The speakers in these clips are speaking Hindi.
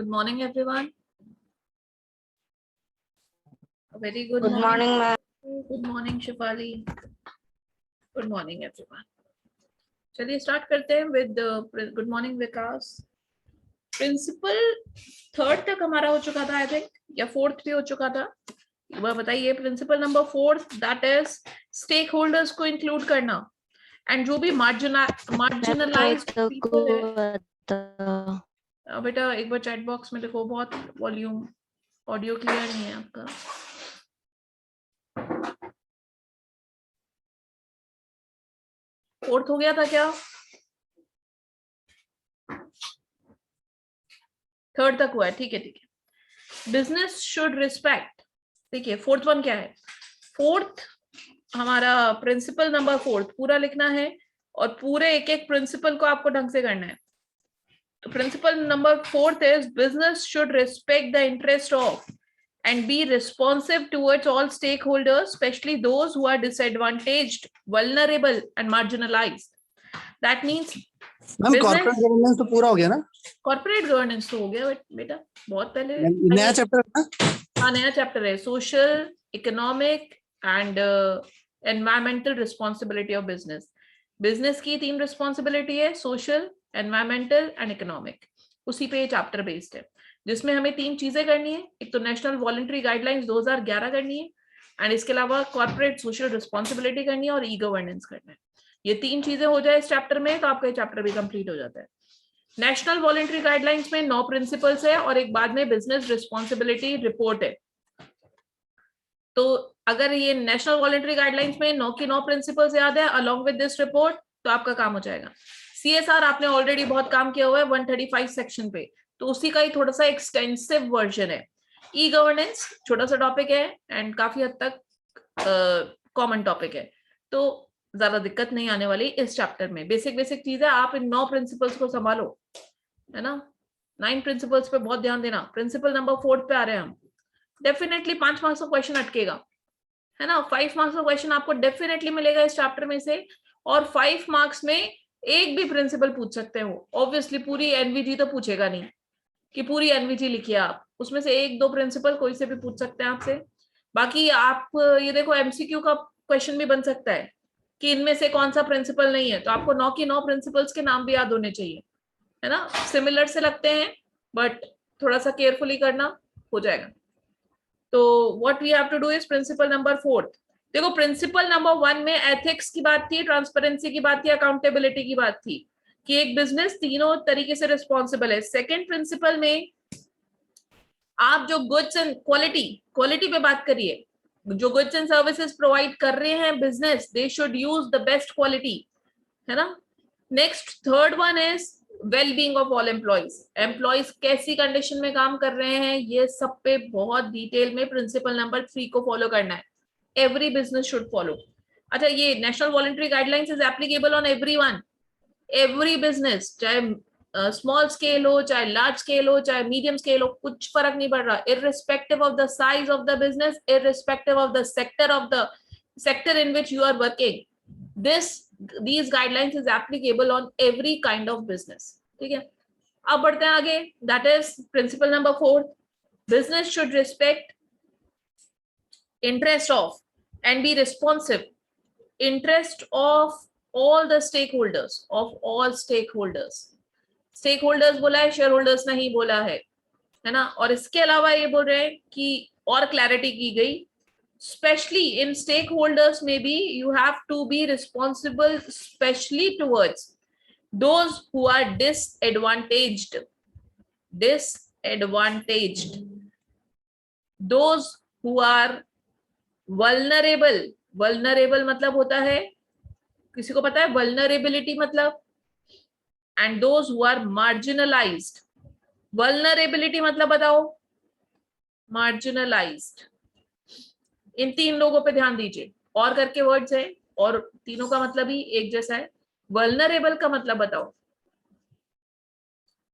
Good morning, everyone. A very good Good morning, ma'am. Good morning, Shefali. Good morning, everyone. चलिए स्टार्ट करते हैं with good morning Vikas. Principle third तक हमारा हो चुका था, आई थिंक, या फोर्थ भी हो चुका था. वह बताइए. Principle number fourth, that is stake holders को इंक्लूड करना एंड जो भी मार्जिनलाइज्ड पीपल है. बेटा एक बार चैट बॉक्स में लिखो, बहुत वॉल्यूम ऑडियो क्लियर नहीं है आपका. फोर्थ हो गया था क्या? थर्ड तक हुआ है, ठीक है ठीक है. Business should respect. देखिए फोर्थ वन क्या है. फोर्थ हमारा प्रिंसिपल नंबर फोर्थ पूरा लिखना है और पूरे एक एक प्रिंसिपल को आपको ढंग से करना है. तो principal number fourth is business should respect the interest of and be responsive towards all stakeholders, especially those who are disadvantaged, vulnerable and marginalized. That means corporate governance तो पूरा हो गया ना. कॉर्पोरेट गवर्नेंस तो हो गया बेटा, बहुत पहले. नया चैप्टर है. हाँ नया चैप्टर है. Social, economic and environmental responsibility of business. Business की 3 रिस्पॉन्सिबिलिटी है, सोशल, एनवायरमेंटल एंड इकोनॉमिक. उसी पे चैप्टर बेस्ड है, जिसमें हमें 3 चीजें करनी है. एक तो नेशनल वॉलंटरी गाइडलाइंस 2011 करनी है एंड इसके अलावा कॉर्पोरेट सोशल रिस्पॉन्सिबिलिटी करनी है और ई गवर्नेंस करना है. ये 3 चीजें हो जाए इस चैप्टर में तो आपका ये चैप्टर भी कंप्लीट हो जाता है. नेशनल वॉलंटरी गाइडलाइंस में 9 प्रिंसिपल्स है और एक बाद में बिजनेस रिस्पॉन्सिबिलिटी रिपोर्ट है. तो अगर ये नेशनल वॉलंटरी गाइडलाइंस में 9 की 9 प्रिंसिपल्स याद है अलॉन्ग विद दिस रिपोर्ट तो आपका काम हो जाएगा. CSR आपने ऑलरेडी बहुत काम किया हुआ है 135 सेक्शन पे, तो उसी का ही थोड़ा सा एक्सटेंसिव वर्जन है. ई गवर्नेंस छोटा सा टॉपिक है एंड काफी हद तक कॉमन टॉपिक है, तो ज्यादा दिक्कत नहीं आने वाली इस चैप्टर में. बेसिक बेसिक चीजें आप इन 9 प्रिंसिपल्स को संभालो, है ना. 9 प्रिंसिपल्स पे बहुत ध्यान देना. प्रिंसिपल नंबर 4 पे आ रहे हैं हम. डेफिनेटली 5 मार्क्स का क्वेश्चन अटकेगा, है ना. 5 मार्क्स का क्वेश्चन आपको डेफिनेटली मिलेगा इस चैप्टर में से, और 5 मार्क्स में एक भी प्रिंसिपल पूछ सकते हो. ऑब्वियसली पूरी एनवीजी तो पूछेगा नहीं कि पूरी एनवीजी लिखिए आप, उसमें से 1-2 प्रिंसिपल कोई से भी पूछ सकते हैं आपसे. बाकी आप ये देखो एमसीक्यू का क्वेश्चन भी बन सकता है कि इनमें से कौन सा प्रिंसिपल नहीं है, तो आपको 9 की 9 प्रिंसिपल्स के नाम भी याद होने चाहिए, है ना. सिमिलर से लगते हैं बट थोड़ा सा केयरफुली करना, हो जाएगा. तो what we have to do is principle number 4. देखो प्रिंसिपल नंबर 1 में एथिक्स की बात थी, ट्रांसपेरेंसी की बात थी, अकाउंटेबिलिटी की बात थी कि एक बिजनेस तीनों तरीके से रिस्पॉन्सिबल है. सेकंड प्रिंसिपल में आप जो गुड्स एंड क्वालिटी पे बात करिए. जो गुड्स एंड सर्विसेज प्रोवाइड कर रहे हैं business, they should use the best quality, है ना. Next third one is wellbeing of all employees कैसी कंडीशन में काम कर रहे हैं, ये सब पे बहुत डिटेल में प्रिंसिपल नंबर 3 को फॉलो करना है. Every business should follow. अच्छा, ये national voluntary guidelines is applicable on everyone, every business, चाहे स्मॉल स्केल हो, चाहे लार्ज स्केल हो, चाहे मीडियम स्केल हो, कुछ फर्क नहीं पड़ रहा. Irrespective of the size of the business, irrespective of the sector in which you are working, these guidelines is applicable on every kind of business. ठीक है, अब बढ़ते हैं आगे. That is principle number 4. Business should respect interest of and be responsive interest of all the stakeholders, of all stakeholders. Stakeholders बोला है, शेयर होल्डर्स नहीं बोला है ना. और इसके अलावा ये बोल रहे हैं कि और क्लैरिटी की गई, especially in stakeholders maybe you have to be responsible especially towards those who are disadvantaged, those who are vulnerable मतलब होता है, किसी को पता है vulnerability मतलब, and those who are marginalized. vulnerability मतलब बताओ. marginalized, इन 3 लोगों पे ध्यान दीजिए. और करके वर्ड्स है और तीनों का मतलब ही एक जैसा है. वल्नरेबल का मतलब बताओ.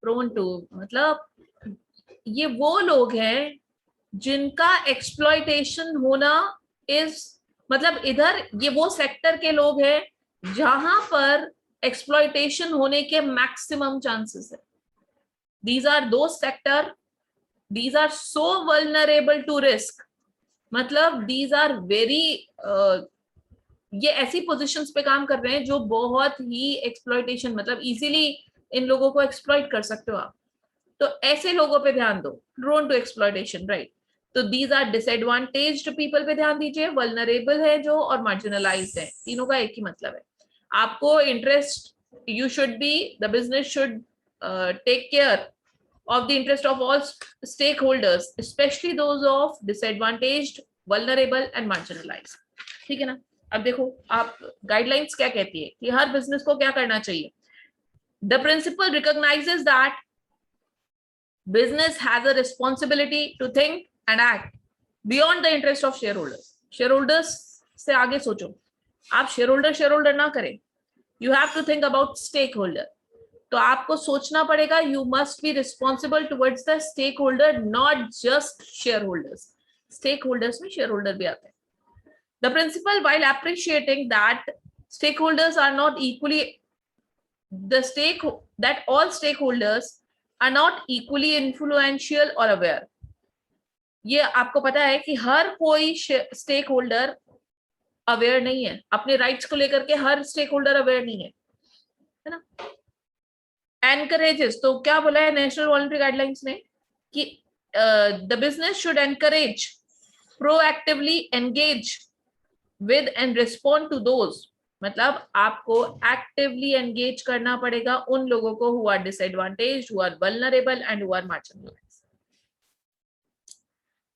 प्रोन टू मतलब ये वो लोग हैं जिनका एक्सप्लॉइटेशन होना इज, मतलब इधर ये वो सेक्टर के लोग हैं जहां पर एक्सप्लॉइटेशन होने के मैक्सिमम चांसेस है. दीज आर दो sector these are so vulnerable to risk, मतलब these are very ये ऐसी पोजीशंस पे काम कर रहे हैं जो बहुत ही एक्सप्लॉइटेशन, मतलब इजीली इन लोगों को एक्सप्लॉइट कर सकते हो आप, तो ऐसे लोगों पे ध्यान दो, प्रोन टू एक्सप्लॉइटेशन, राइट। तो दीज आर डिसएडवांटेज्ड पीपल पे ध्यान दीजिए, वल्नरेबल है जो, और मार्जिनलाइज्ड है, तीनों का एक ही मतलब है। आपको interest, you should be, the business should take care of the interest of all stakeholders, especially those of disadvantaged, vulnerable and marginalized, ठीक है ना। अब देखो आप गाइडलाइंस क्या कहती है कि हर बिजनेस को क्या करना चाहिए। The principle recognizes that business has a responsibility to think and act beyond the interest of shareholders. Shareholders से आगे सोचो, आप shareholder ना करें, you have to think about stakeholder। तो आपको सोचना पड़ेगा, you must be responsible towards the stake holder, not just share holders. Stake holders में शेयर होल्डर भी आते हैं। The principle, while appreciating that stake holders are not equally, the stake that all stake holders are not equally influential और अवेयर। ये आपको पता है कि हर कोई स्टेक होल्डर अवेयर नहीं है अपने राइट्स को लेकर के, हर स्टेक होल्डर अवेयर नहीं है ना। एनकरेजेस, तो क्या बोला है नेशनल वॉलंटरी गाइडलाइंस ने कि the business should encourage, proactively engage with and respond to those, मतलब आपको एक्टिवली एंगेज करना पड़ेगा उन लोगों को who are disadvantaged, who are vulnerable and who are marginalised.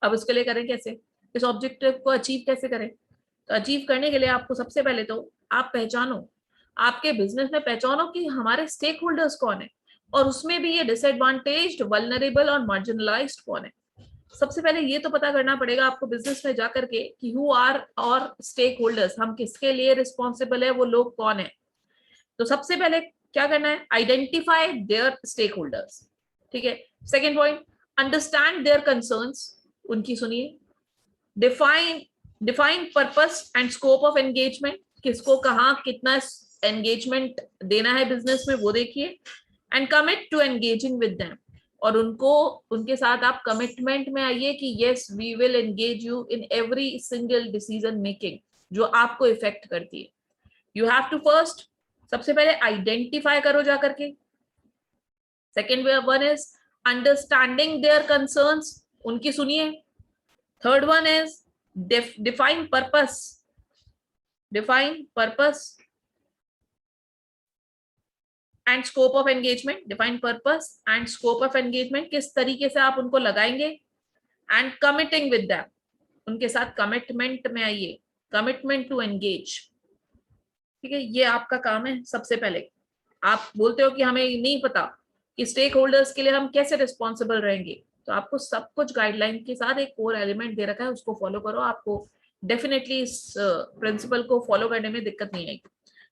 अब उसके लिए करें कैसे, इस ऑब्जेक्टिव को अचीव कैसे करें। तो अचीव करने के लिए आपको सबसे पहले तो आप पहचानो, आपके बिजनेस में पहचानो कि हमारे स्टेक होल्डर्स कौन है, और उसमें भी ये डिसएडवांटेज्ड, वल्नरेबल और मार्जिनलाइज्ड कौन है। सबसे पहले ये तो पता करना पड़ेगा आपको बिजनेस में जाकर के कि हु आर और स्टेक होल्डर्स, हम किसके लिए रिस्पॉन्सिबल है, वो लोग कौन है। तो सबसे पहले क्या करना है, आइडेंटिफाई देयर स्टेक होल्डर्स, ठीक है। Second point, understand their concerns, उनकी सुनिए। Define purpose and scope of engagement, किसको कहाँ कितना एंगेजमेंट देना है बिजनेस में वो देखिए। And commit to engaging with them, और उनको, उनके साथ आप कमिटमेंट में आइए कि yes we will engage you in every single decision making जो आपको इफेक्ट करती है। यू हैव टू फर्स्ट, सबसे पहले आइडेंटिफाई करो जाकर के। Second one is understanding their concerns, उनकी सुनिए। Third one is define purpose and scope of engagement, define purpose and scope of engagement, किस तरीके से आप उनको लगाएंगे। and committing with them, उनके साथ कमिटमेंट में आइए, कमिटमेंट टू एंगेज, ठीक है। ये आपका काम है। सबसे पहले आप बोलते हो कि हमें नहीं पता कि स्टेक होल्डर्स के लिए हम कैसे रिस्पॉन्सिबल रहेंगे, तो आपको सब कुछ गाइडलाइन के साथ एक कोर एलिमेंट दे रखा है, उसको फॉलो करो, आपको डेफिनेटली इस प्रिंसिपल को फॉलो करने में दिक्कत नहीं आएगी।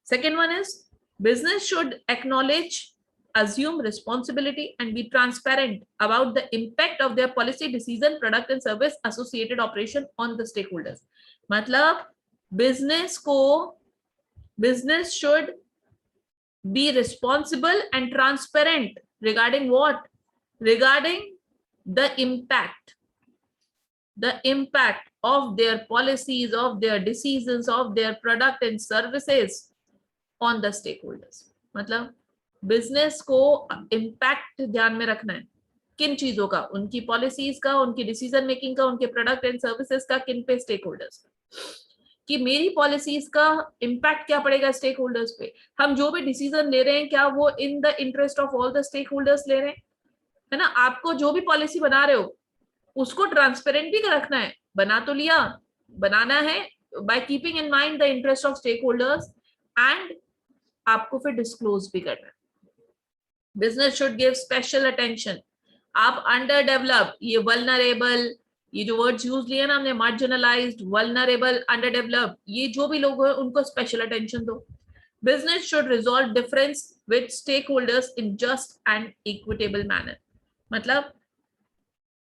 Second one is business should acknowledge, assume responsibility and be transparent about the impact of their policy, decision, product and service associated operation on the stakeholders। मतलब business should be responsible and transparent regarding what, regarding the impact of their policies, of their decisions, of their product and services on the stakeholders। मतलब बिजनेस को इम्पैक्ट ध्यान में रखना है, किन चीजों का, उनकी पॉलिसीज का, उनकी डिसीजन मेकिंग का, उनके प्रोडक्ट एंड सर्विसेज का, किन पे, स्टेक होल्डर्स का, कि मेरी पॉलिसीज का इम्पैक्ट क्या पड़ेगा स्टेक होल्डर्स पे। हम जो भी डिसीजन ले रहे हैं क्या वो in the interest of all the stake holders ले रहे हैं, है ना। आपको जो भी पॉलिसी बना रहे हो उसको ट्रांसपेरेंट भी रखना है, बना तो लिया, बनाना है by keeping in mind the interest of stake holders, and आपको फिर डिस्क्लोज भी करना है। Business should give special attention, आप अंडर डेवलप, ये वल्नरेबल, ये जो वर्ड्स यूज लिए ना हमने, मार्जिनलाइज्ड, वल्नरेबल, अंडर डेवलप, ये जो भी लोग हैं उनको स्पेशल अटेंशन दो। Business should resolve difference with stake holders in just and equitable manner, मतलब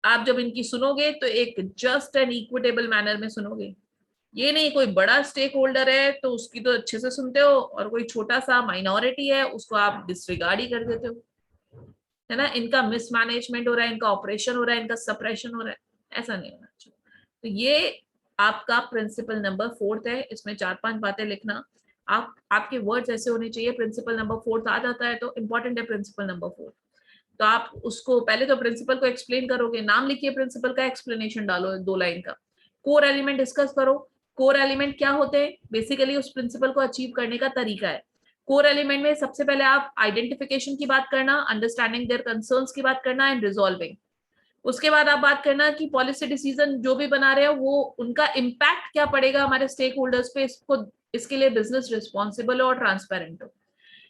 आप जब इनकी सुनोगे तो एक जस्ट एंड इक्विटेबल मैनर में सुनोगे। ये नहीं कोई बड़ा स्टेक होल्डर है तो उसकी तो अच्छे से सुनते हो, और कोई छोटा सा माइनॉरिटी है उसको आप डिसरिगार्ड ही कर देते हो। है ना, इनका मिसमैनेजमेंट हो रहा है, इनका ऑपरेशन हो रहा है, इनका सप्रेशन हो रहा है, ऐसा नहीं होना चाहिए। तो ये आपका प्रिंसिपल नंबर 4 है। इसमें 4-5 बातें लिखना, आपके वर्ड्स ऐसे होने चाहिए। प्रिंसिपल नंबर 4 आ जाता है तो इंपॉर्टेंट है प्रिंसिपल नंबर 4। तो आप उसको पहले तो प्रिंसिपल को एक्सप्लेन करोगे, नाम लिखिए प्रिंसिपल का, एक्सप्लेनेशन डालो 2 लाइन का। कोर एलिमेंट डिस्कस करो। कोर एलिमेंट क्या होते हैं, बेसिकली उस प्रिंसिपल को अचीव करने का तरीका है। कोर एलिमेंट में सबसे पहले आप आइडेंटिफिकेशन की बात करना, अंडरस्टैंडिंग देयर कंसर्न्स की बात करना एंड रिजॉल्विंग। उसके बाद आप बात करना कि पॉलिसी डिसीजन जो भी बना रहे हो वो उनका इम्पैक्ट क्या पड़ेगा हमारे स्टेक होल्डर्स पे, इसके लिए बिजनेस रिस्पॉन्सिबल हो और ट्रांसपेरेंट हो।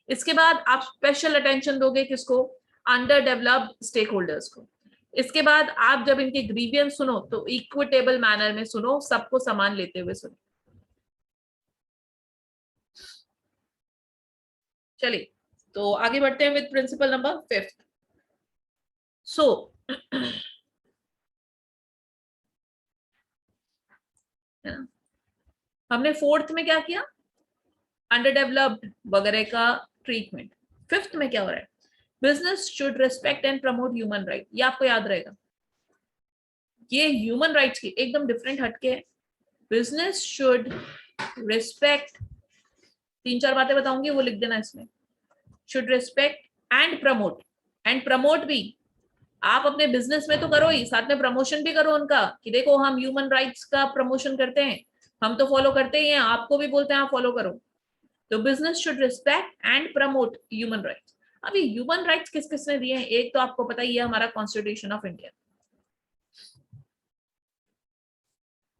इसके बाद आप स्पेशल अटेंशन दोगे किसको, अंडर डेवलप्ड स्टेक होल्डर्स को। इसके बाद आप जब इनके ग्रीवियंस सुनो तो इक्विटेबल मैनर में सुनो, सबको समान लेते हुए सुनो। चलिए तो आगे बढ़ते हैं विद प्रिंसिपल नंबर 5। सो हमने 4th में क्या किया, अंडर डेवलप्ड वगैरह का ट्रीटमेंट। 5th में क्या हो रहा है, business should respect and promote human right. ये आपको याद रहेगा, ये ह्यूमन राइट्स की एकदम डिफरेंट हटके है। बिजनेस शुड रिस्पेक्ट, 3-4 बातें बताऊंगी वो लिख देना इसमें। Should respect and promote, and promote भी आप अपने बिजनेस में तो करो ही, साथ में प्रमोशन भी करो उनका कि देखो हम ह्यूमन राइट्स का प्रमोशन करते हैं, हम तो फॉलो करते ही हैं, आपको भी बोलते हैं आप फॉलो करो। तो business should respect and promote human rights. अभी ह्यूमन राइट्स किस किसने दिए हैं, एक तो आपको पता ही है हमारा constitution of India.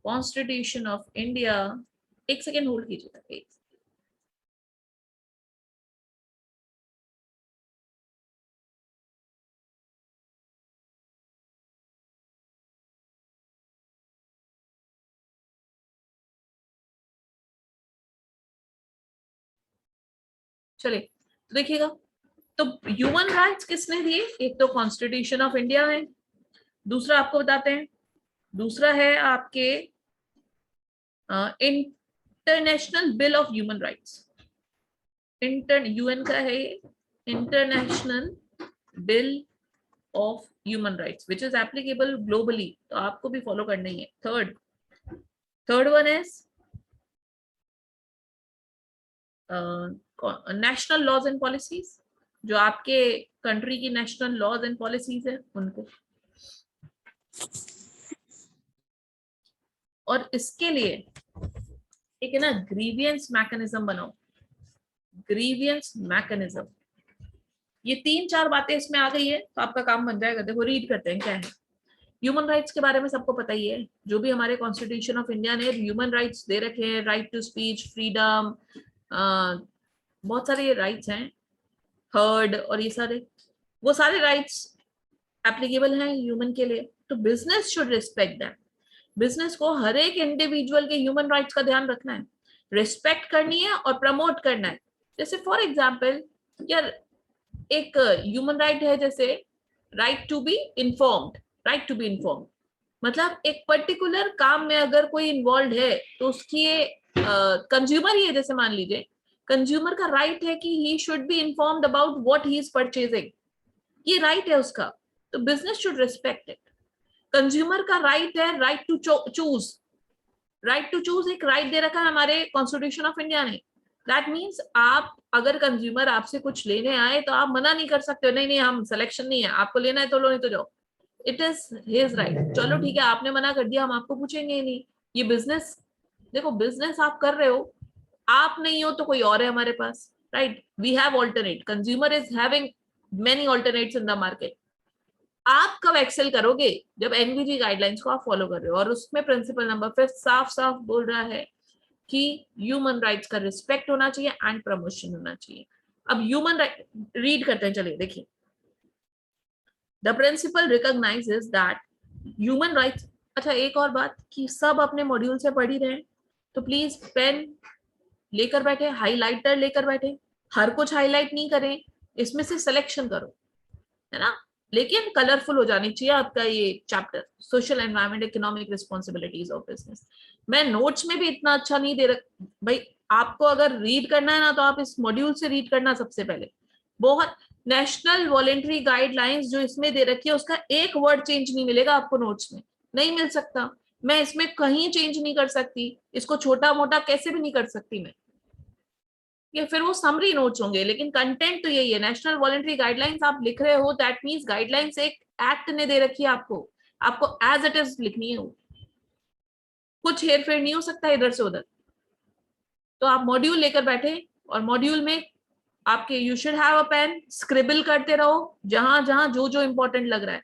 Constitution of India, एक सेकेंड होल्ड कीजिएगा। चलिए तो देखिएगा, तो ह्यूमन राइट्स किसने दिए, एक तो कॉन्स्टिट्यूशन ऑफ इंडिया है, दूसरा आपको बताते हैं, दूसरा है आपके international bill of human rights. UN का है international bill of human rights which is applicable globally, तो आपको भी फॉलो करना ही है। Third one is national laws and policies, जो आपके कंट्री की नेशनल लॉज एंड पॉलिसीज है उनको। और इसके लिए एक है ना ग्रीवियंस मैकेनिज्म बनाओ, ग्रीवियंस मैकेनिज्म। ये 3-4 बातें इसमें आ गई है तो आपका काम बन जाएगा। देखो रीड करते हैं क्या है। ह्यूमन राइट्स के बारे में सबको पता ही है, जो भी हमारे कॉन्स्टिट्यूशन ऑफ इंडिया ने ह्यूमन राइट्स दे रखे हैं, राइट टू स्पीच, फ्रीडम, बहुत सारे राइट्स हैं, हर्ड और ये सारे, वो सारे राइट्स एप्लीकेबल हैं ह्यूमन के लिए। तो business should respect that. Business को हर एक इंडिविजुअल के ह्यूमन राइट्स का ध्यान रखना है, रिस्पेक्ट करनी है और प्रमोट करना है। जैसे फॉर एग्जाम्पल यार एक ह्यूमन राइट है, जैसे right to be informed, right to be informed मतलब एक पर्टिकुलर काम में अगर कोई इन्वॉल्व है तो उसकी कंज्यूमर ही है, जैसे मान लीजिए कंज्यूमर का राइट है कि he should be informed about what he is purchasing, ये राइट है उसका, तो business should respect it. Consumer का राइट है right to choose, right to choose एक राइट दे रखा है हमारे कॉन्स्टिट्यूशन ऑफ इंडिया ने। दैट मीन्स आप अगर कंज्यूमर आपसे कुछ लेने आए तो आप मना नहीं कर सकते हो, नहीं नहीं हम सिलेक्शन नहीं है, आपको लेना है तो लो, नहीं तो जाओ, इट इज हिज राइट। चलो ठीक है आपने मना कर दिया, हम आपको पूछेंगे ही नहीं। ये बिजनेस, देखो बिजनेस आप कर रहे हो, आप नहीं हो तो कोई और है हमारे पास, right. We have alternate, consumer is having many alternates in the market. आप कब एक्सेल करोगे, जब एनवीजी गाइडलाइंस को आप फॉलो कर रहे हो। और उसमें प्रिंसिपल नंबर 5 साफ साफ बोल रहा है कि ह्यूमन राइट्स का रिस्पेक्ट होना चाहिए एंड प्रमोशन होना चाहिए। अब ह्यूमन राइट रीड करते हैं, चलिए देखिए। The principle recognises that human rights, अच्छा एक और बात कि सब अपने मॉड्यूल से पढ़ ही रहे हैं तो प्लीज पेन लेकर बैठे, हाइलाइटर लेकर बैठे, हर कुछ हाईलाइट नहीं करें, इसमें से सिलेक्शन करो, है ना। लेकिन कलरफुल हो जानी चाहिए आपका ये chapter, social environment economic responsibilities of business. मैं नोट्स में भी इतना अच्छा नहीं दे रहा भाई, आपको अगर रीड करना है ना तो आप इस मॉड्यूल से रीड करना सबसे पहले, बहुत नेशनल वॉलेंटरी गाइडलाइंस जो इसमें दे रखी है उसका एक वर्ड चेंज नहीं मिलेगा आपको नोट्स में, नहीं मिल सकता। मैं इसमें कहीं चेंज नहीं कर सकती, इसको छोटा मोटा कैसे भी नहीं कर सकती मैं, ये फिर वो समरी नोट्स होंगे, लेकिन कंटेंट तो यही है। नेशनल वॉलेंटरी गाइडलाइंस आप लिख रहे हो, दैट मींस गाइडलाइंस एक एक्ट ने दे रखी है आपको, आपको एज इट इज लिखनी है, कुछ हेर फेर नहीं हो सकता इधर से उधर। तो आप मॉड्यूल लेकर बैठे और मॉड्यूल में आपके you should have a pen, scribble करते रहो जहां जहां जो जो इंपॉर्टेंट लग रहा है।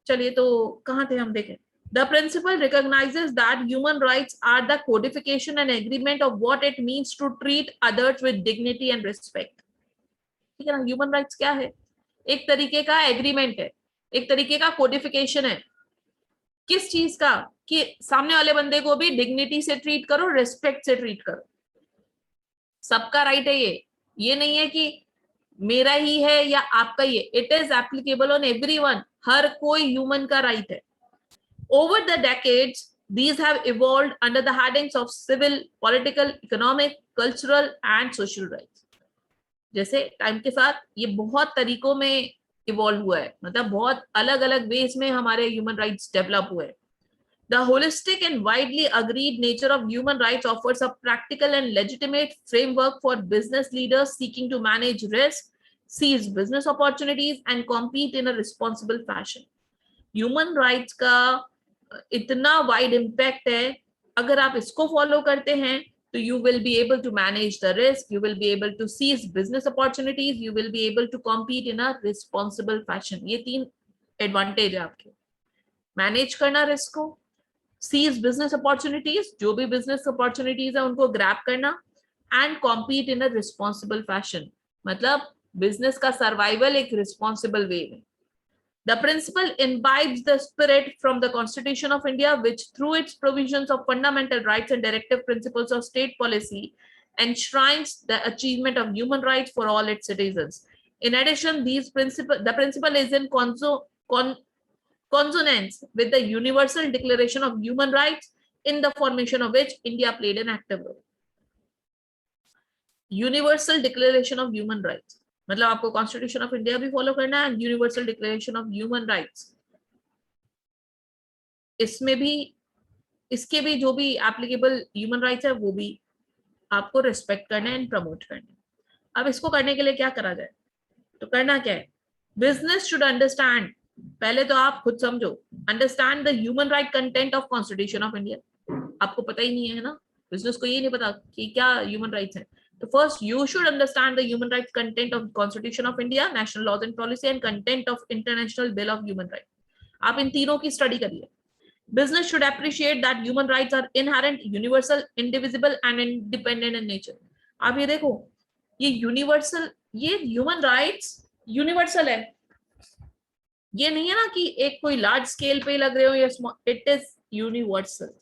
चलिए तो कहां थे हम, देखें। The principle recognizes that human rights are the codification and agreement of what it means to treat others with dignity and respect. ठीक है ना, ह्यूमन राइट्स क्या है, एक तरीके का एग्रीमेंट है, एक तरीके का कोडिफिकेशन है। किस चीज का, कि सामने वाले बंदे को भी डिग्निटी से ट्रीट करो, रिस्पेक्ट से ट्रीट करो। सबका राइट है ये नहीं है कि मेरा ही है या आपका ही है, it is applicable on everyone, हर कोई ह्यूमन का राइट है। Over the decades, these have evolved under the headings of civil, political, economic, cultural and social rights. जैसे टाइम के साथ ये बहुत तरीकों में इवॉल्व हुआ है, मतलब बहुत अलग अलग वेज में हमारे ह्यूमन राइट्स डेवलप हुए। The holistic and widely agreed nature of human rights offers a practical and legitimate framework for business leaders seeking to manage risk, seize business opportunities and compete in a responsible fashion. Human rights का इतना वाइड इम्पैक्ट है, अगर आप इसको फॉलो करते हैं तो you will be able to manage the risk, you will be able to seize business opportunities, you will be able to compete in a responsible fashion. ये 3 एडवांटेज है आपके, मैनेज करना रिस्क को, सीज बिजनेस अपॉर्चुनिटीज, जो भी बिजनेस अपॉर्चुनिटीज है उनको ग्रैब करना, and compete in a responsible fashion, मतलब बिजनेस का सर्वाइवल एक रिस्पॉन्सिबल वे में। The principle imbibes the spirit from the Constitution of India, which through its provisions of fundamental rights and directive principles of state policy enshrines the achievement of human rights for all its citizens. In addition, the principle is in consonance with the Universal Declaration of Human Rights, in the formation of which India played an active role. Universal Declaration of Human Rights, मतलब आपको कॉन्स्टिट्यूशन ऑफ इंडिया भी फॉलो करना है, universal declaration of human rights, इसमें भी इसके भी जो भी एप्लीकेबल ह्यूमन राइट्स है वो भी आपको रिस्पेक्ट करना है एंड प्रमोट करना है। अब इसको करने के लिए क्या करा जाए, तो करना क्या है, बिजनेस शुड अंडरस्टैंड, पहले तो आप खुद समझो, understand the human right content of constitution of India. आपको पता ही नहीं है ना, बिजनेस को ये नहीं पता कि क्या ह्यूमन राइट्स है। So first, you should understand the human rights content of Constitution of India, national laws and policy, and content of International Bill of Human Rights. आप इन तीनों की स्टडी करिए। Business should appreciate that human rights are inherent, universal, indivisible, and independent in nature. आप ये देखो, ये यूनिवर्सल, ये ह्यूमन राइट्स यूनिवर्सल है, ये नहीं है ना कि एक कोई लार्ज स्केल पे लग रहे हो या स्मॉल, इट इज यूनिवर्सल।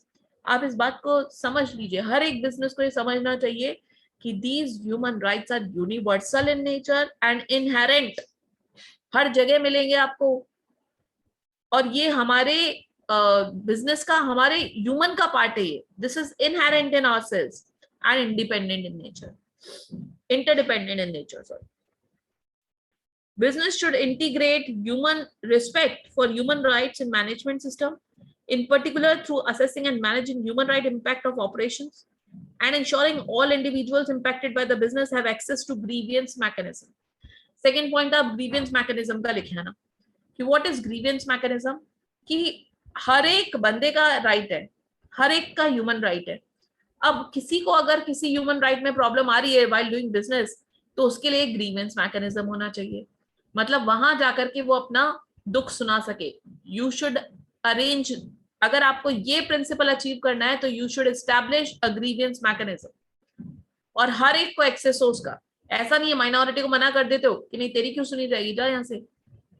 आप इस बात को समझ लीजिए, हर एक बिजनेस को ये समझना चाहिए कि these human rights are universal in nature and inherent, हर जगह मिलेंगे आपको, और ये हमारे बिजनेस का, हमारे ह्यूमन का पार्ट है ये। This is inherent in ourselves and independent in nature, interdependent in nature, sorry. Business should integrate human respect for human rights in management system, in particular through assessing and managing human right impact of operations, and ensuring all individuals impacted by the business have access to grievance mechanism. Second point आप grievance mechanism का लिखे है ना, कि what is grievance mechanism, कि हर एक बंदे का राइट है, हर एक का ह्यूमन राइट है। अब किसी को अगर किसी ह्यूमन राइट में प्रॉब्लम आ रही है while doing business, तो उसके लिए ग्रीवेंस मैकेनिज्म होना चाहिए, मतलब वहां जाकर के वो अपना दुख सुना सके। यू शुड अरेंज, अगर आपको ये प्रिंसिपल अचीव करना है तो you should establish a grievance mechanism, और हर एक को एक्सेस हो उसका। ऐसा नहीं है माइनॉरिटी को मना कर देते हो कि नहीं तेरी क्यों सुनी जाएगी, जा यहाँ से,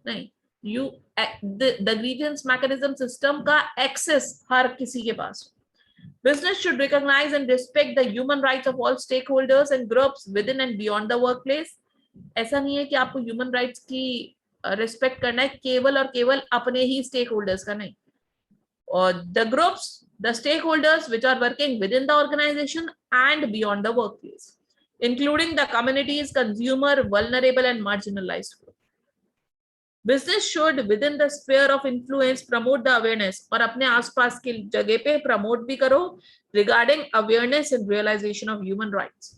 नहीं, you the grievance mechanism system का एक्सेस हर किसी के पास। Business should recognize and respect the human rights of all stakeholders and groups within and beyond the workplace. ऐसा नहीं है कि आपको ह्यूमन राइट्स की रिस्पेक्ट करना है केवल और केवल अपने ही स्टेक होल्डर्स का, नहीं, और the groups, the stake holders which are working within the organisation and beyond the workplace. including the communities, consumer, vulnerable and marginalized group. Business should within the sphere of influence promote the awareness, और अपने आसपास की जगह पे प्रमोट भी करो regarding awareness and realization of human rights.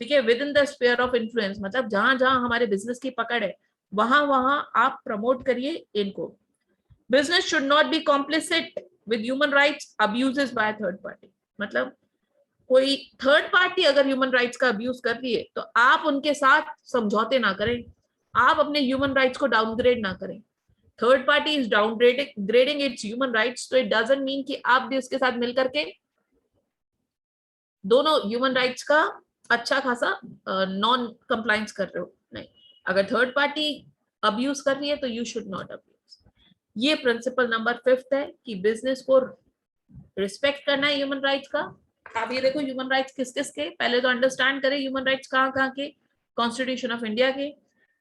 ठीक है, with in the sphere of influence, मतलब जहां जहां हमारे बिजनेस की पकड़ है वहां वहां आप प्रमोट करिए इनको. Business should not be complicit with human rights abuses by third party. मतलब कोई थर्ड पार्टी अगर ह्यूमन राइट्स का अब्यूज कर रही है तो आप उनके साथ समझौते ना करें, आप अपने ह्यूमन राइट्स को डाउनग्रेड ना करें. Third party is downgrading it's human rights, तो इट डजंट मीन कि आप भी उसके साथ मिलकर के दोनों ह्यूमन राइट्स का अच्छा खासा नॉन कंप्लायंस कर रहे हो. नहीं, अगर थर्ड पार्टी अब्यूज कर रही है तो यू शुड नॉट अब्यूज. ये प्रिंसिपल नंबर 5 है कि बिजनेस को रिस्पेक्ट करना है ह्यूमन राइट्स का. आप ये देखो ह्यूमन राइट्स किस किस के, पहले तो अंडरस्टैंड करें ह्यूमन राइट्स कहाँ के. कॉन्स्टिट्यूशन ऑफ इंडिया के,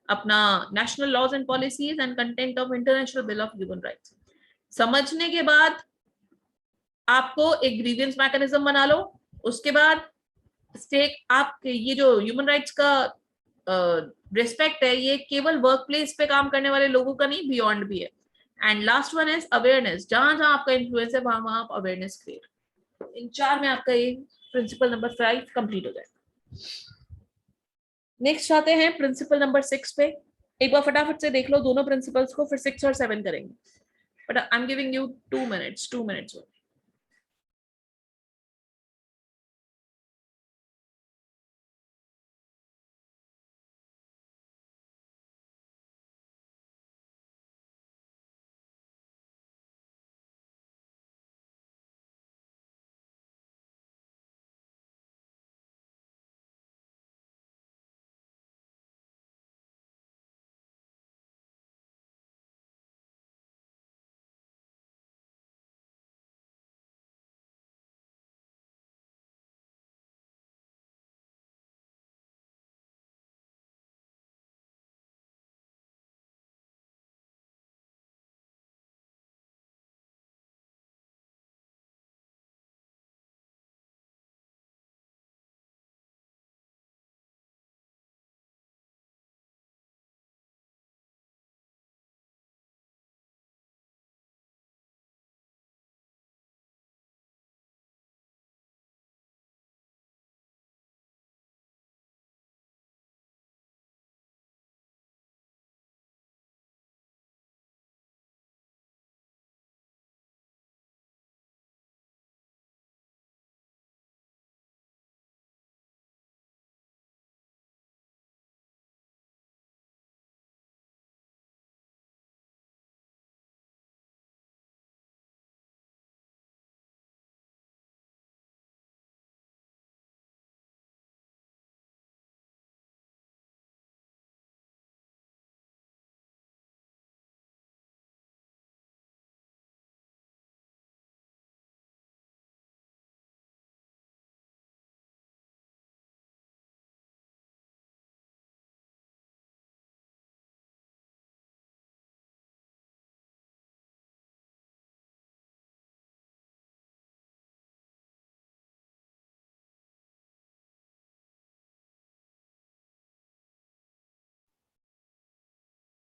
अपना national laws and policies and content of international bill of human rights. समझने के बाद आपको एक ग्रीवियंस मैकेनिज्म बना लो. उसके बाद स्टेक आप ये जो ह्यूमन राइट्स का रिस्पेक्ट है ये केवल वर्क प्लेस पे काम करने वाले लोगों का नहीं, बियॉन्ड भी है. And last one is awareness. जहां जहां आपका इन्फ्लुएंस है वहां वहां आप अवेयरनेस क्रिएट. इन 4 में आपका ये प्रिंसिपल नंबर 5 कंप्लीट हो जाएगा. नेक्स्ट आते हैं प्रिंसिपल नंबर 6 पे. एक बार फटाफट से देख लो दोनों प्रिंसिपल्स को, फिर 6 और 7 करेंगे. But I am giving you 2 minutes.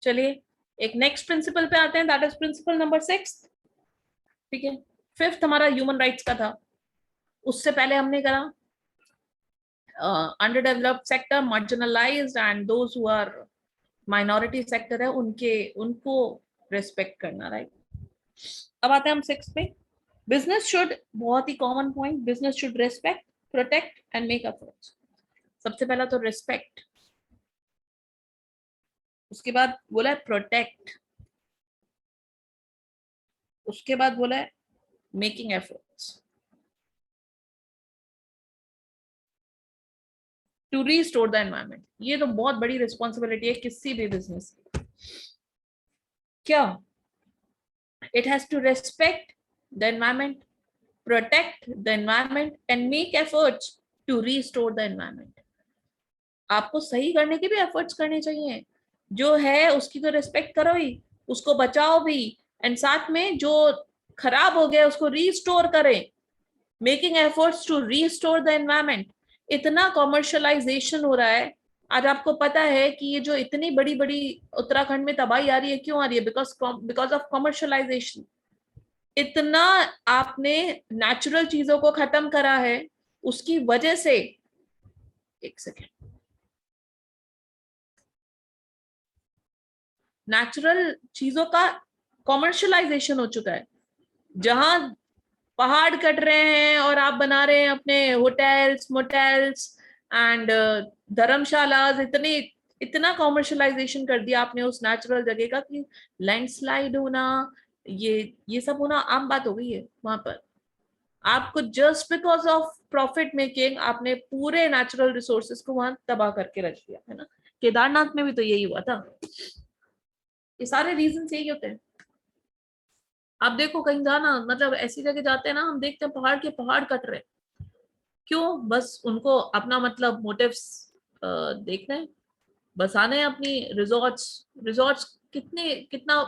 चलिए एक नेक्स्ट प्रिंसिपल पे आते हैं, दैट इज प्रिंसिपल नंबर 6. ठीक है, 5th हमारा ह्यूमन राइट्स का था. उससे पहले हमने करा under developed sector, marginalized and those who are minority sector है उनको रिस्पेक्ट करना. राइट, अब आते हैं हम 6 पे. बिजनेस शुड, बहुत ही common point, business should respect, protect and make efforts. सबसे पहला तो रिस्पेक्ट, उसके बाद बोला है प्रोटेक्ट, उसके बाद बोला है making efforts to restore the environment. ये तो बहुत बड़ी रिस्पॉन्सिबिलिटी है किसी भी बिजनेस की. क्या? It has to respect the environment, protect the environment and make efforts to restore the environment. आपको सही करने के भी एफर्ट्स करने चाहिए. जो है उसकी तो रेस्पेक्ट करो ही, उसको बचाओ भी, एंड साथ में जो खराब हो गया उसको रीस्टोर करें. Making efforts to restore the environment. इतना कॉमर्शलाइजेशन हो रहा है। आज आपको पता है कि ये जो इतनी बड़ी बड़ी उत्तराखंड में तबाही आ रही है, क्यों आ रही है? Because of commercialisation. इतना आपने नेचुरल चीजों को खत्म करा है, उसकी वजह से, एक सेकेंड, नेचुरल चीजों का कॉमर्शलाइजेशन हो चुका है। जहां पहाड़ कट रहे हैं और आप बना रहे हैं अपने होटल्स, मोटेल्स एंड धर्मशालाज, इतना कॉमर्शलाइजेशन कर दिया आपने उस नेचुरल जगह का कि लैंडस्लाइड होना, ये सब होना आम बात हो गई है वहां पर। आपको just because of profit making आपने पूरे नेचुरल रिसोर्सेज को वहां तबाह करके रख दिया है ना। केदारनाथ में भी तो यही हुआ था। ये सारे रीजन यही होते हैं। आप देखो कहीं जाना, मतलब ऐसी जगह जाते हैं ना, हम देखते हैं पहाड़ के पहाड़ कट रहे, क्यों? बस उनको अपना मतलब मोटिव्स देखना है, बस आने हैं अपनी रिजॉर्ट्स। रिजॉर्ट्स कितना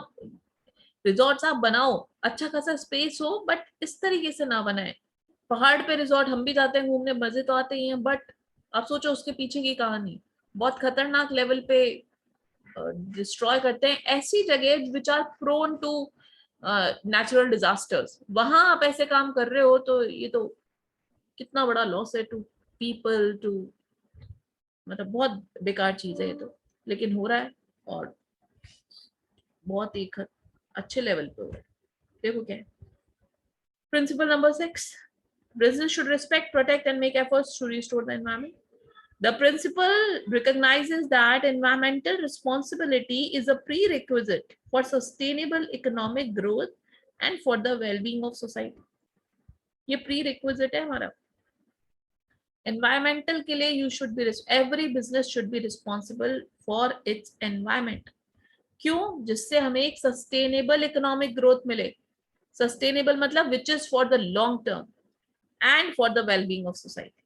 रिजॉर्ट्स आप बनाओ, अच्छा खासा स्पेस हो, बट इस तरीके से ना बनाए। पहाड़ पे रिजॉर्ट हम भी जाते हैं घूमने, मजे तो आते ही हैं, बट आप सोचो उसके पीछे की कहानी, बहुत खतरनाक लेवल पे डिस्ट्रॉय करते हैं ऐसी जगह which are prone to natural disasters. वहां आप ऐसे काम कर रहे हो तो ये तो कितना बड़ा लॉस है टू पीपल, टू, मतलब बहुत बेकार चीज है ये तो, लेकिन हो रहा है और बहुत ही अच्छे लेवल पे हो रहा है। देखो क्या है principle number 6, business should respect, protect and make efforts to restore the environment. The principle recognizes that environmental responsibility is a prerequisite for sustainable economic growth and for the well-being of society. ये prerequisite है हमारा environmental के लिए। You should be, every business should be responsible for its environment. क्यों? जिससे हमें एक sustainable economic growth मिले। Sustainable मतलब which is for the long term and for the well-being of society.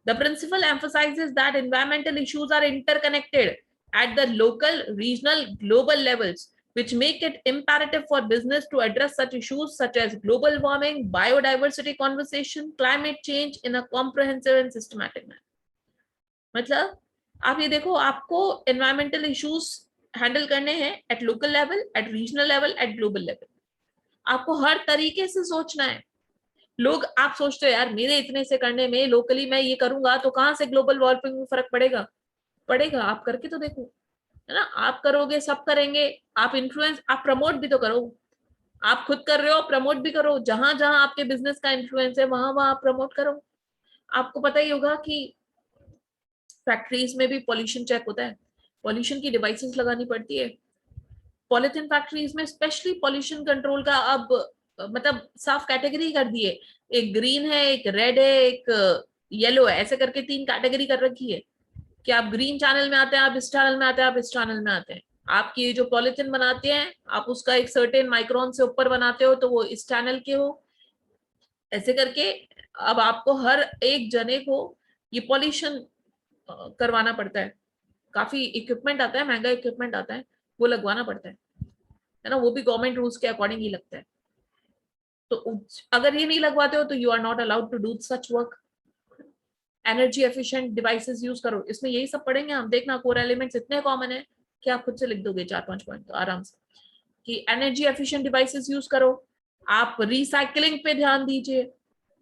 The principle emphasizes that environmental issues are interconnected at the local, regional, global levels, which make it imperative for business to address such issues such as global warming, biodiversity conservation, climate change in a comprehensive and systematic manner. मतलब आप ये देखो, आपको environmental issues हैंडल करने हैं at local level, at regional level, at global level. आपको हर तरीके से सोचना है। लोग, आप सोचते हो यार मेरे इतने से करने में, लोकली मैं ये करूंगा तो कहां से ग्लोबल वार्मिंग में फर्क पड़ेगा? पड़ेगा, आप करके तो देखो, है ना। आप करोगे, सब करेंगे, आप इन्फ्लुएंस, आप प्रमोट भी तो करो। आप खुद कर रहे हो, प्रमोट भी करो। जहां जहां आपके बिजनेस का इन्फ्लुएंस है वहां वहां आप प्रमोट करो। आपको पता ही होगा कि फैक्ट्रीज में भी पॉल्यूशन चेक होता है, पॉल्यूशन की डिवाइसेस लगानी पड़ती है। पॉलिथीन फैक्ट्रीज में स्पेशली पॉल्यूशन कंट्रोल का अब मतलब साफ कैटेगरी कर दी है। एक ग्रीन है, एक रेड है, एक येलो है, ऐसे करके 3 कैटेगरी कर रखी है कि आप ग्रीन चैनल में आते हैं, आप इस चैनल में आते हैं, आप इस चैनल में आते हैं। आपकी जो पॉलिथीन बनाते हैं आप उसका एक सर्टेन माइक्रोन से ऊपर बनाते हो तो वो इस चैनल के हो, ऐसे करके अब आपको हर एक जने को ये पॉल्यूशन करवाना पड़ता है। काफी इक्विपमेंट आता है, महंगा इक्विपमेंट आता है, वो लगवाना पड़ता है ना। वो भी गवर्नमेंट रूल्स के अकॉर्डिंग ही लगता है। तो अगर ये नहीं लगवाते हो तो you are not allowed to do such work. Energy efficient devices use करो, इसमें यही सब पढ़ेंगे हम। देखना कोर एलिमेंट्स इतने कॉमन है कि आप खुद से लिख दोगे 4-5 पॉइंट तो आराम से, कि एनर्जी एफिशिएंट डिवाइसेस यूज करो, आप रिसाइकलिंग पे ध्यान दीजिए,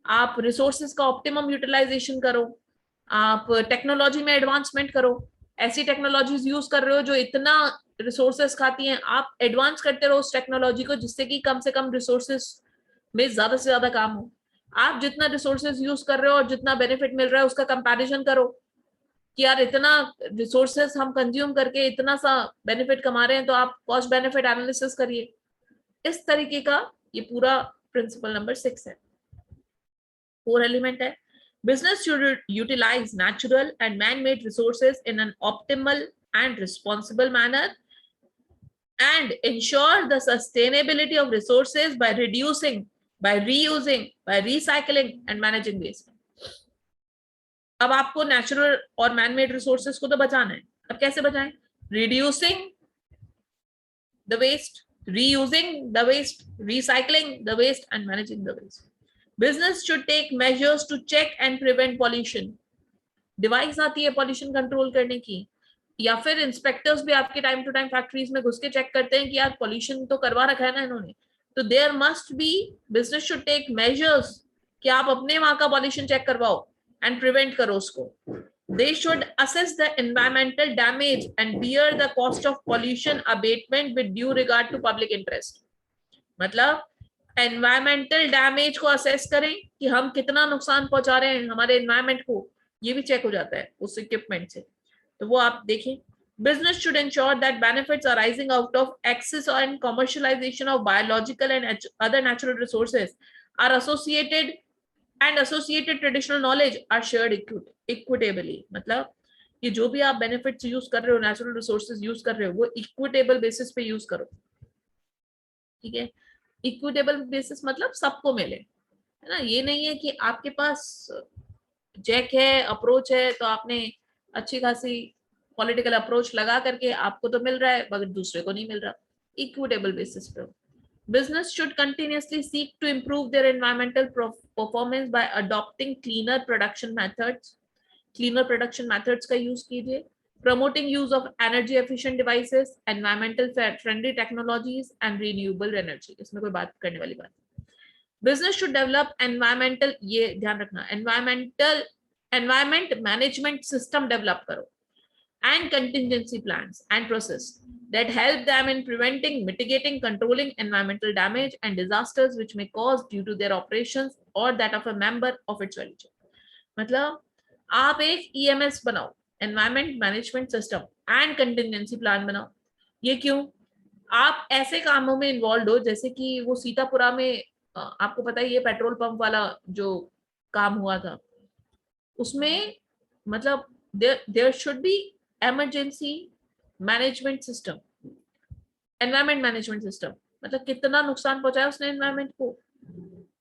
आप रिसोर्सेज का ऑप्टिमम यूटिलाइजेशन करो, आप टेक्नोलॉजी में एडवांसमेंट करो। ऐसी टेक्नोलॉजीज यूज कर रहे हो जो इतना रिसोर्सेज खाती हैं, आप एडवांस करते रहो उस टेक्नोलॉजी को जिससे कि कम से कम रिसोर्सेज में ज्यादा से ज्यादा काम हो। आप जितना रिसोर्सेज यूज कर रहे हो और जितना बेनिफिट मिल रहा है उसका कंपैरिजन करो कि यार इतना रिसोर्सेज हम कंज्यूम करके इतना सा बेनिफिट कमा रहे हैं, तो आप कॉस्ट बेनिफिट एनालिसिस करिए। इस तरीके का ये पूरा प्रिंसिपल नंबर 6 है। 4 एलिमेंट है, business should utilize natural and man-made resources in an optimal and responsible manner and ensure the sustainability of resources by reducing, by reusing, by recycling and managing waste. अब आपको नेचुरल और मैन मेड रिसोर्सेज को तो बचाना है। अब कैसे बचाएं? Reducing the waste, reusing the waste, recycling the waste and managing the waste. Business should take measures to check and prevent pollution. Device आती है पॉल्यूशन कंट्रोल करने की, या फिर इंस्पेक्टर्स भी आपके टाइम टू टाइम फैक्ट्रीज में घुस के चेक करते हैं कि यार पॉल्यूशन तो करवा रखा है ना इन्होंने, तो there must be, business should take measures कि आप अपने वहां का पॉल्यूशन चेक करवाओ एंड प्रिवेंट करो उसको. They should assess the environmental damage and bear the cost of pollution abatement with due regard to public interest. मतलब एनवायरमेंटल डैमेज को असेस करें कि हम कितना नुकसान पहुंचा रहे हैं हमारे एनवायरमेंट को, ये भी चेक हो जाता है उस इक्विपमेंट से, तो वो आप देखें. Business should ensure that benefits arising out of access and commercialization of biological and other natural resources are associated traditional knowledge are shared equitably. मतलब ये जो भी आप बेनिफिट्स यूज कर रहे हो, नेचुरल रिसोर्सेज यूज कर रहे हो, वो इक्विटेबल बेसिस पे यूज करो. ठीक है, इक्विटेबल बेसिस मतलब सबको मिले, है ना. ये नहीं है कि आपके पास जैक है, अप्रोच है, तो आपने अच्छी खासी पॉलिटिकल अप्रोच लगा करके आपको तो मिल रहा है मगर दूसरे को नहीं मिल रहा. इक्विटेबल बेसिस पे. Business should continuously seek to improve their environmental performance by adopting cleaner production methods. Cleaner production methods का use कीजिए. Promoting use of energy efficient devices, environmental friendly technologies and renewable energy. इसमें कोई बात करने वाली बात. Business should develop environmental, ये ध्यान रखना, environment management system develop करो, and contingency plans and process that help them in preventing, mitigating, controlling environmental damage and disasters which may cause due to their operations or that of a member of its value chain. मतलब आप एक EMS बनाओ, environment management system and contingency plan बनाओ. ये क्यों? आप ऐसे कामों में इन्वॉल्व हो जैसे कि वो सीतापुरा में आपको पता है ये पेट्रोल पंप वाला जो काम हुआ था, उसमें मतलब there should be emergency management system, environment management system. मतलब कितना नुकसान पहुंचाया उसने एनवायरमेंट को.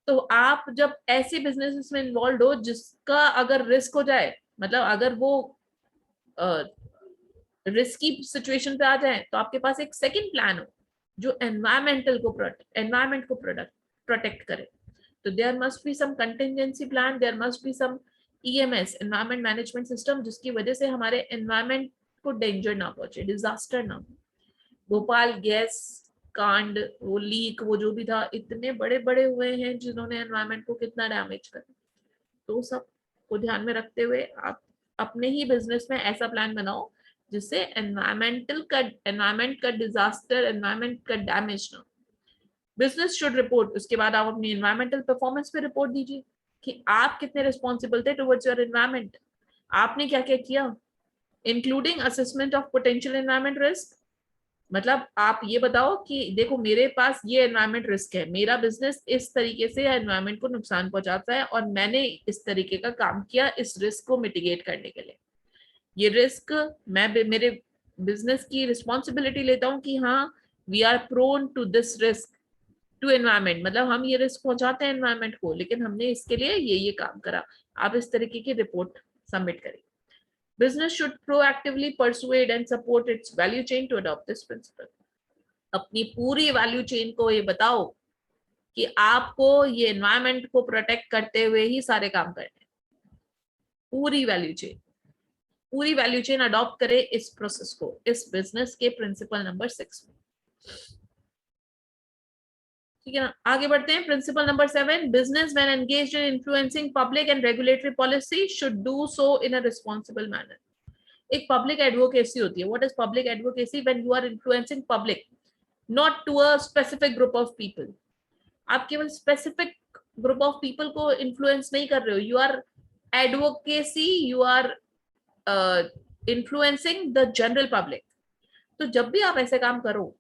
तो आप जब ऐसे बिजनेसेस में इन्वॉल्व हो जिसका अगर रिस्क हो जाए, मतलब अगर वो रिस्की सिचुएशन पे आ जाए, तो आपके पास एक सेकंड प्लान हो जो एनवायरमेंट को प्रोटेक्ट करे. तो there must be some contingency plan, there must be some EMS, environment management system, जिसकी वजह से हमारे एनवायरमेंट को डेंजर ना पहुंचे, डिजास्टर ना. भोपाल गैस कांड, वो लीक, वो जो भी था, इतने बड़े बड़े हुए हैं जिन्होंने एनवायरमेंट को कितना डैमेज करा. तो सब को ध्यान में रखते हुए आप अपने ही बिजनेस में ऐसा प्लान बनाओ जिससे एनवायरमेंट का डिजास्टर, एनवायरमेंट का डैमेज ना. बिजनेस शुड रिपोर्ट, उसके बाद आप अपनी एनवायरमेंटल परफॉर्मेंस पे रिपोर्ट दीजिए कि आप कितने रिस्पॉन्सिबल थे टुवर्ड्स योर एनवायरमेंट, आपने क्या क्या किया, including assessment of potential environment risk. मतलब आप ये बताओ कि देखो मेरे पास ये एनवायरमेंट रिस्क है, मेरा बिजनेस इस तरीके से एनवायरमेंट को नुकसान पहुंचाता है और मैंने इस तरीके का काम किया इस रिस्क को मिटिगेट करने के लिए. ये रिस्क मैं मेरे बिजनेस की रिस्पॉन्सिबिलिटी लेता हूँ कि हाँ we are prone to this risk to environment, मतलब हम ये रिस्क पहुंचाते हैं एनवायरमेंट को, लेकिन हमने इसके लिए ये काम करा. आप इस तरीके की रिपोर्ट सबमिट करें. Business should proactively persuade and support its value chain to adopt this principle. अपनी पूरी वैल्यू चेन को ये बताओ कि आपको ये एनवायरमेंट को प्रोटेक्ट करते हुए ही सारे काम करने हैं. पूरी वैल्यू चेन अडॉप्ट करे इस प्रोसेस को, इस बिजनेस के प्रिंसिपल नंबर 6 में. ठीक है ना, आगे बढ़ते हैं. Principle number 7, business when engaged in influencing public and regulatory policy should do so in a responsible manner. एक पब्लिक एडवोकेसी होती है. What is public advocacy? When you are influencing public not to a specific group of people. आप केवल स्पेसिफिक ग्रुप ऑफ पीपल को इन्फ्लुएंस नहीं कर रहे हो, you are advocacy, you are influencing the general public. तो जब भी आप ऐसे काम करो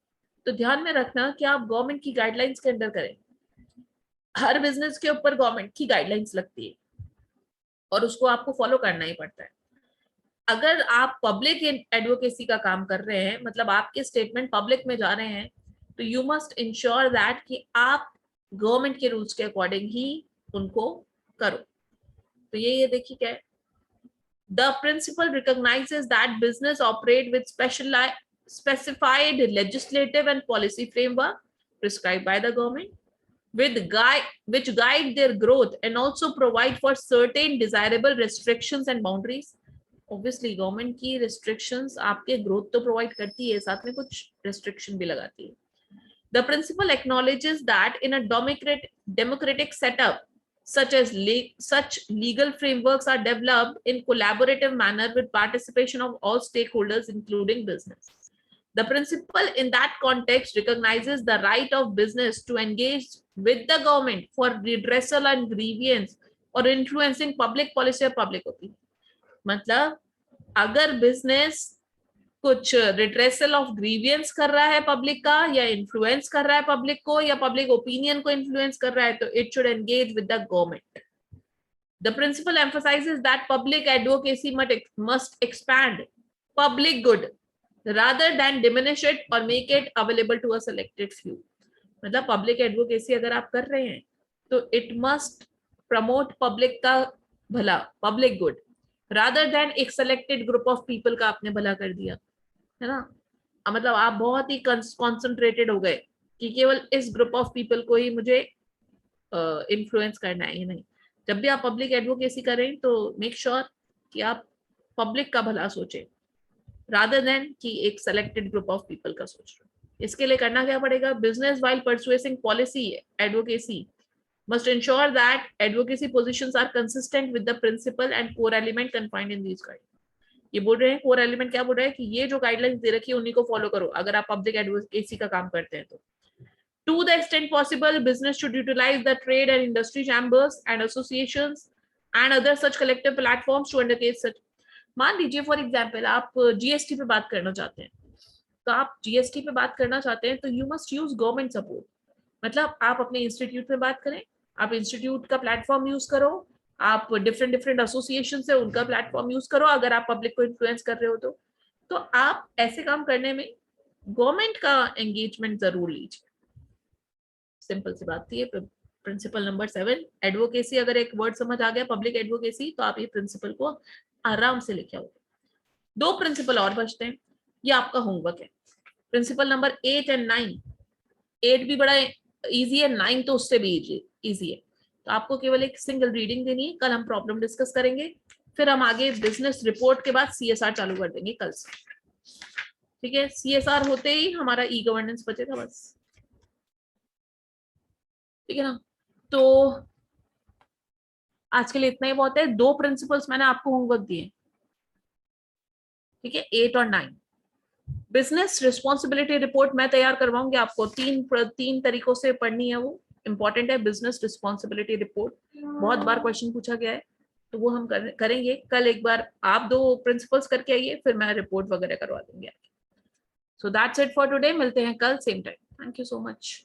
तो ध्यान में रखना कि आप गवर्नमेंट की गाइडलाइंस के अंडर करें. हर बिजनेस के ऊपर गवर्नमेंट की गाइडलाइंस लगती है और उसको आपको फॉलो करना ही पड़ता है. अगर आप पब्लिक एडवोकेसी का काम कर रहे हैं, मतलब आपके स्टेटमेंट पब्लिक में जा रहे हैं, तो यू मस्ट इंश्योर दैट कि आप गवर्नमेंट के रूल्स के अकॉर्डिंग ही उनको करो. तो ये देखिए क्या है. The principle recognises that business operate with specified legislative and policy framework prescribed by the government which guide their growth and also provide for certain desirable restrictions and boundaries. Obviously government की रिस्ट्रिक्शंस आपके ग्रोथ तो प्रोवाइड करती है, साथ में कुछ रिस्ट्रिक्शन भी लगाती है. The principle acknowledges that in a democratic setup, such legal frameworks are developed in collaborative manner with participation of all stakeholders, including business. The principle in that context recognizes the right of business to engage with the government for redressal and grievance or influencing public policy or public opinion. मतलब अगर बिजनेस कुछ रिट्रेसल ऑफ ग्रीवियंस कर रहा है पब्लिक का, या इन्फ्लुएंस कर रहा है पब्लिक को, या पब्लिक ओपिनियन को इन्फ्लुएंस कर रहा है, तो it should engage with the government. The principle emphasizes that public advocacy must expand public good rather than diminish it or make it available to a selected few. मतलब पब्लिक एडवोकेसी अगर आप कर रहे हैं तो इट मस्ट प्रमोट पब्लिक का भला, पब्लिक गुड, rather than एक सेलेक्टेड ग्रुप ऑफ पीपल का आपने भला कर दिया, है ना. मतलब आप बहुत ही कॉन्सेंट्रेटेड हो गए कि केवल इस ग्रुप ऑफ पीपल को ही मुझे इन्फ्लुएंस करना है. नहीं, जब भी आप पब्लिक एडवोकेसी करें तो मेक श्योर कि आप पब्लिक का भला सोचें rather than कि एक सेलेक्टेड ग्रुप ऑफ पीपल का सोच रहे हो. इसके लिए करना क्या पड़ेगा? Business while pursuing policy advocacy must ensure that advocacy positions are consistent with the principle and core element confined in these guidelines. ये बोल रहे हैं कोर एलिमेंट, क्या बोल रहा है कि ये जो गाइडलाइंस दे रखी है उन्हीं को फॉलो करो अगर आप पब्लिक एडवोकेसी का काम करते हैं तो. To the extent possible, business should utilize the trade and industry chambers and associations and other such collective platforms to undertake such. मान लीजिए फॉर एग्जाम्पल आप जीएसटी पे बात करना चाहते हैं, तो आप जीएसटी पे बात करना चाहते हैं तो you must use government support. मतलब आप अपने इंस्टीट्यूट में बात करें, आप इंस्टीट्यूट का प्लेटफॉर्म यूज करो, आप डिफरेंट एसोसिएशन से उनका प्लेटफॉर्म यूज करो अगर आप पब्लिक को इन्फ्लुएंस कर रहे हो तो आप ऐसे काम करने में गवर्नमेंट का एंगेजमेंट जरूर लीजिए. सिंपल सी बात थी. प्रिंसिपल नंबर 7 एडवोकेसी, अगर एक वर्ड समझ आ गया पब्लिक एडवोकेसी तो आप ये प्रिंसिपल को आराम से लिखे हो. 2 प्रिंसिपल और बचते हैं, ये आपका होमवर्क है. Principle number 8 and 9. 8 भी बड़ा इजी है, 9 तो उससे भी इजी है. तो आपको केवल एक सिंगल रीडिंग देनी है. कल हम प्रॉब्लम डिस्कस करेंगे, फिर हम आगे बिजनेस रिपोर्ट के बाद सीएसआर चालू कर देंगे कल से. ठीक है, सीएसआर होते ही हमारा ई गवर्नेंस बचेगा बस. ठीक है ना. तो आज के लिए इतना ही बहुत है. 2 प्रिंसिपल्स मैंने आपको होमवर्क दिए. ठीक है, 8 और 9. बिजनेस रिस्पॉन्सिबिलिटी रिपोर्ट मैं तैयार करवाऊंगी आपको. 3 तरीकों से पढ़नी है, वो इंपॉर्टेंट है. बिजनेस रिस्पॉन्सिबिलिटी रिपोर्ट बहुत बार क्वेश्चन पूछा गया है, तो वो हम करेंगे कल. एक बार आप 2 प्रिंसिपल्स करके आइए, फिर मैं रिपोर्ट वगैरह करवा दूंगी. So that's it for today. मिलते हैं कल same time. Thank you so much.